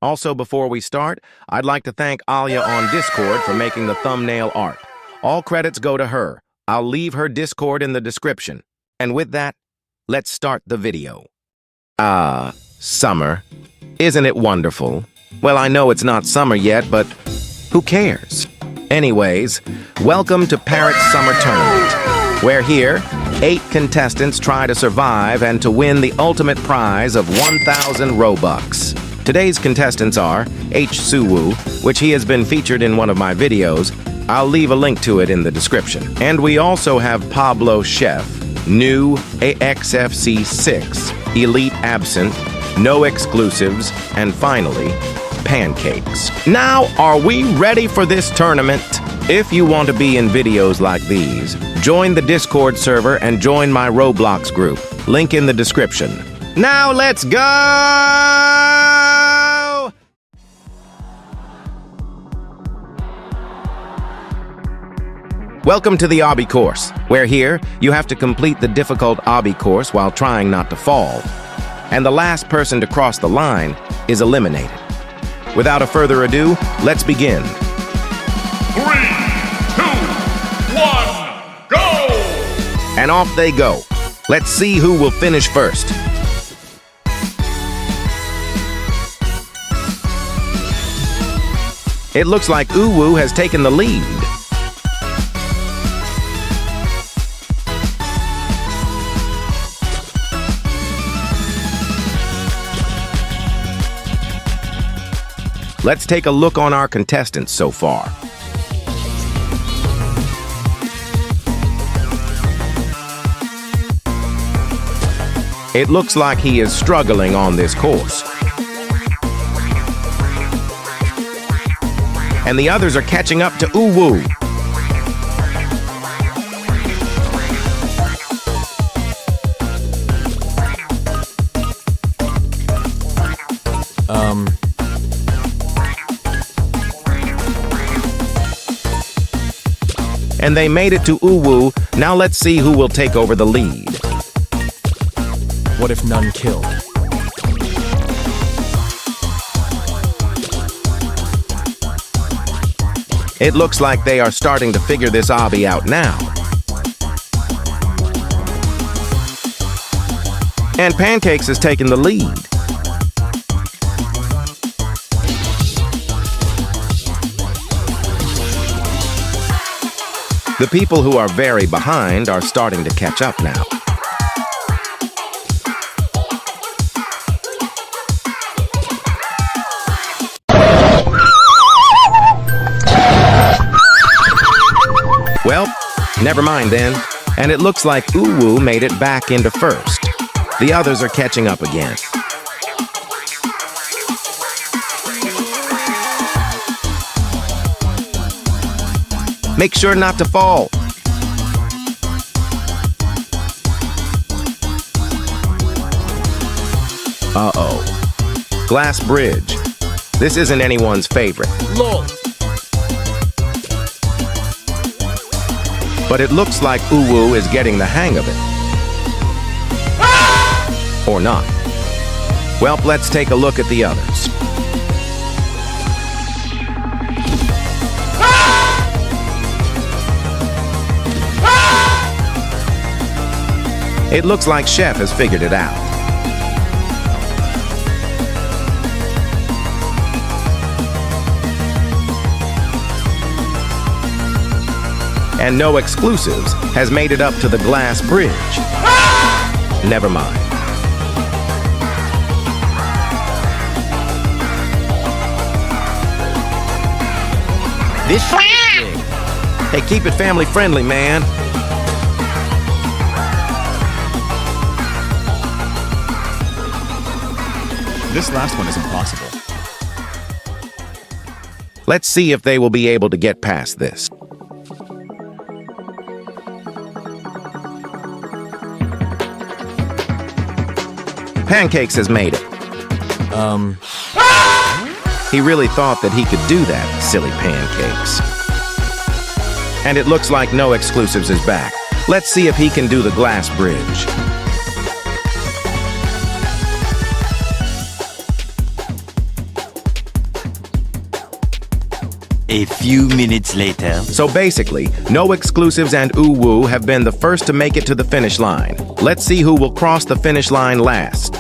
Also, before we start, I'd like to thank Alia on Discord for making the thumbnail art. All credits go to her. I'll leave her Discord in the description. And with that, let's start the video. Summer. Isn't it wonderful? Well, I know it's not summer yet, but who cares? Anyways, welcome to Parrot's Summer Tournament, where here, 8 contestants try to survive and to win the ultimate prize of 1,000 robux. Today's contestants are H. Suwoo, which he has been featured in one of my videos. I'll leave a link to it in the description. And we also have Pablo Chef, new AXFC 6, Elite Absent, No Exclusives, and finally, Pancakes. Now, are we ready for this tournament? If you want to be in videos like these, join the Discord server and join my Roblox group. Link in the description. Now let's go! Welcome to the Obby course, where here, you have to complete the difficult Obby course while trying not to fall. And the last person to cross the line is eliminated. Without a further ado, let's begin. 3, 2, 1, go! And off they go. Let's see who will finish first. It looks like Uwu has taken the lead. Let's take a look on our contestants so far. It looks like he is struggling on this course. And the others are catching up to Uwu. And they made it to Uwu. Now let's see who will take over the lead. What if none killed? It looks like they are starting to figure this obby out now. And Pancakes has taken the lead. The people who are very behind are starting to catch up now. Well, never mind then. And it looks like Uwu made it back into first. The others are catching up again. Make sure not to fall. Uh-oh. Glass bridge. This isn't anyone's favorite. LOL. But it looks like Uwu is getting the hang of it. Or not. Well, let's take a look at the others. It looks like Chef has figured it out. And No Exclusives has made it up to the glass bridge. Never mind. This shit is big. Hey, keep it family friendly, man. This last one is impossible. Let's see if they will be able to get past this. Pancakes has made it. He really thought that he could do that, silly Pancakes. And it looks like No Exclusives is back. Let's see if he can do the glass bridge. A few minutes later. So basically, no exclusives and Uwu have been the first to make it to the finish line. Let's see who will cross the finish line last.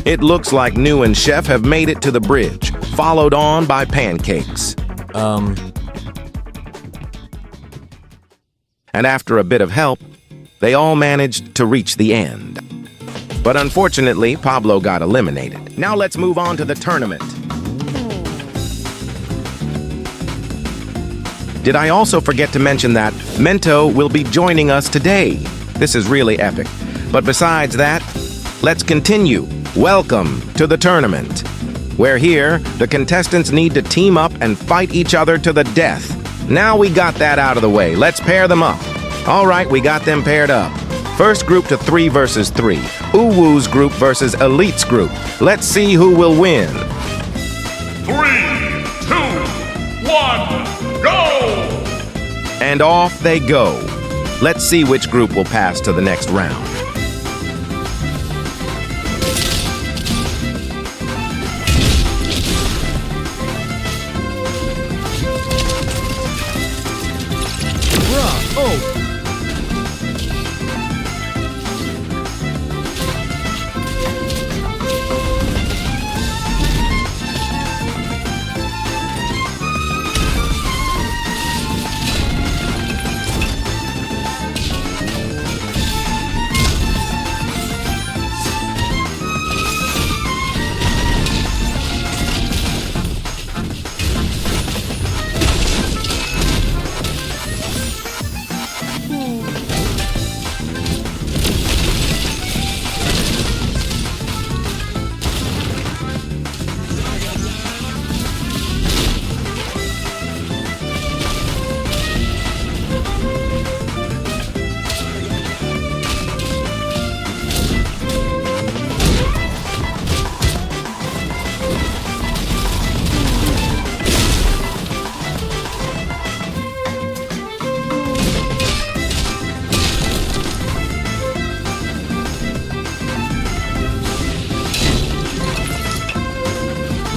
It looks like New and Chef have made it to the bridge, followed on by Pancakes. And after a bit of help, they all managed to reach the end. But unfortunately, Pablo got eliminated. Now let's move on to the tournament. Did I also forget to mention that Mento will be joining us today? This is really epic. But besides that, let's continue. Welcome to the tournament, where here, the contestants need to team up and fight each other to the death. Now we got that out of the way, let's pair them up. All right, we got them paired up. First group to 3 versus 3, Uwu's group versus Elite's group. Let's see who will win. 3, 2, 1, go! And off they go. Let's see which group will pass to the next round.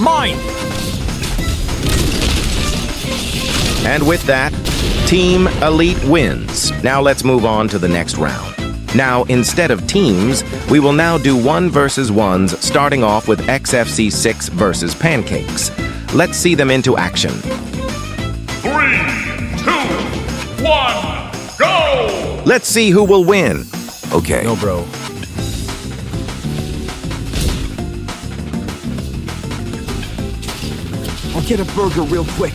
Mine! And with that, Team Elite wins. Now let's move on to the next round. Now, instead of teams, we will now do 1 versus 1s, starting off with XFC 6 versus Pancakes. Let's see them into action. 3, 2, 1, go! Let's see who will win. Okay. No, bro. I'll get a burger real quick.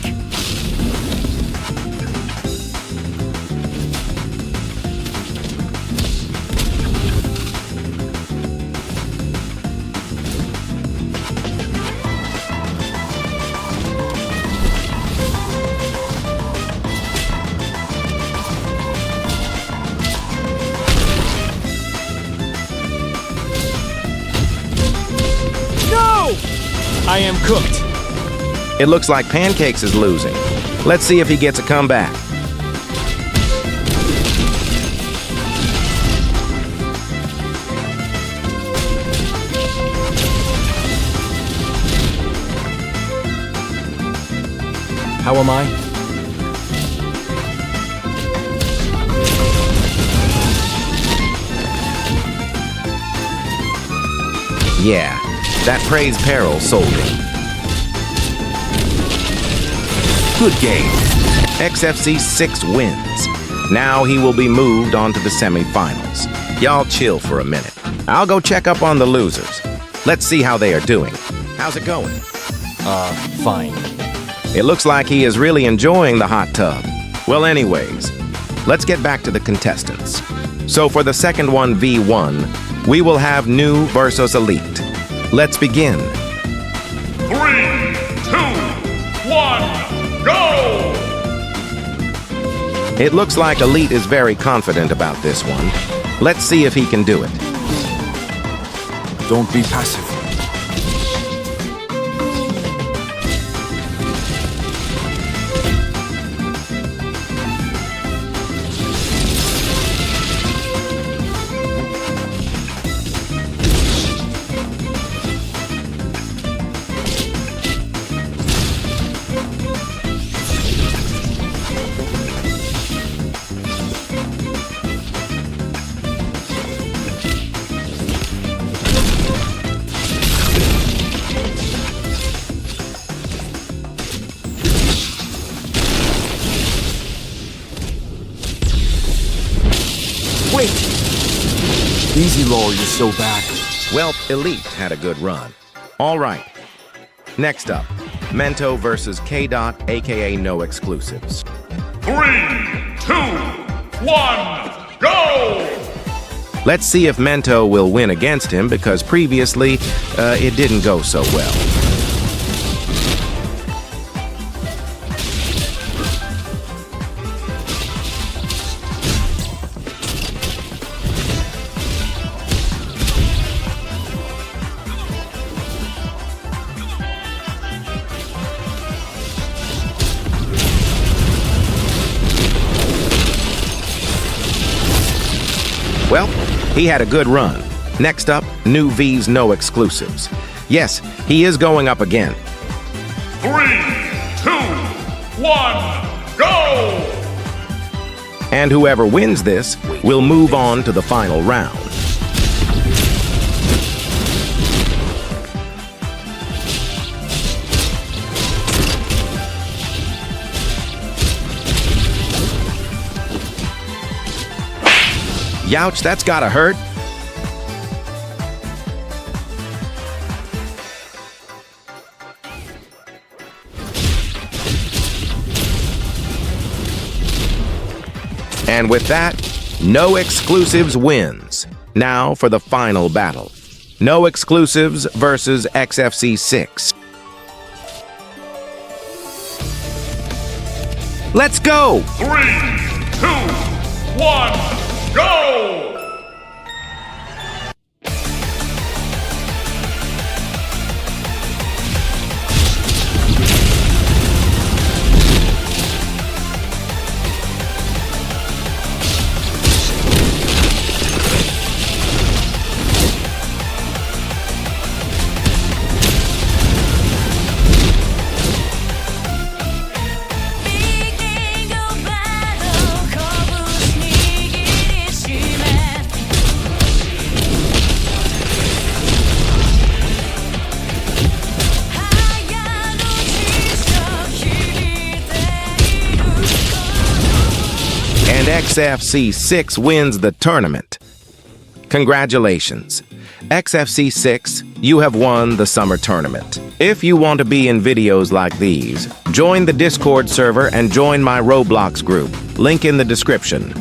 No! I am cooked. It looks like Pancakes is losing. Let's see if he gets a comeback. How am I? Yeah, that praise Parrot sold him. Good game. XFC 6 wins. Now he will be moved on to the semifinals. Y'all chill for a minute. I'll go check up on the losers. Let's see how they are doing. How's it going? Fine. It looks like he is really enjoying the hot tub. Well, anyways, let's get back to the contestants. So for the second 1v1, we will have New versus Elite. Let's begin. 3, 2, 1, go! It looks like Elite is very confident about this one. Let's see if he can do it. Don't be passive. Wait! Easy, Lord, you're so bad. Well, Elite had a good run. All right. Next up, Mento versus K-Dot, aka No Exclusives. 3, 2, 1, go! Let's see if Mento will win against him because previously, it didn't go so well. Well, he had a good run. Next up, New V's No Exclusives. Yes, he is going up again. 3, 2, 1, go! And whoever wins this will move on to the final round. Youch, that's gotta hurt. And with that, No Exclusives wins. Now for the final battle. No Exclusives versus XFC 6. Let's go! 3, 2, 1, go! And XFC 6 wins the tournament. Congratulations. XFC 6, you have won the summer tournament. If you want to be in videos like these, join the Discord server and join my Roblox group. Link in the description.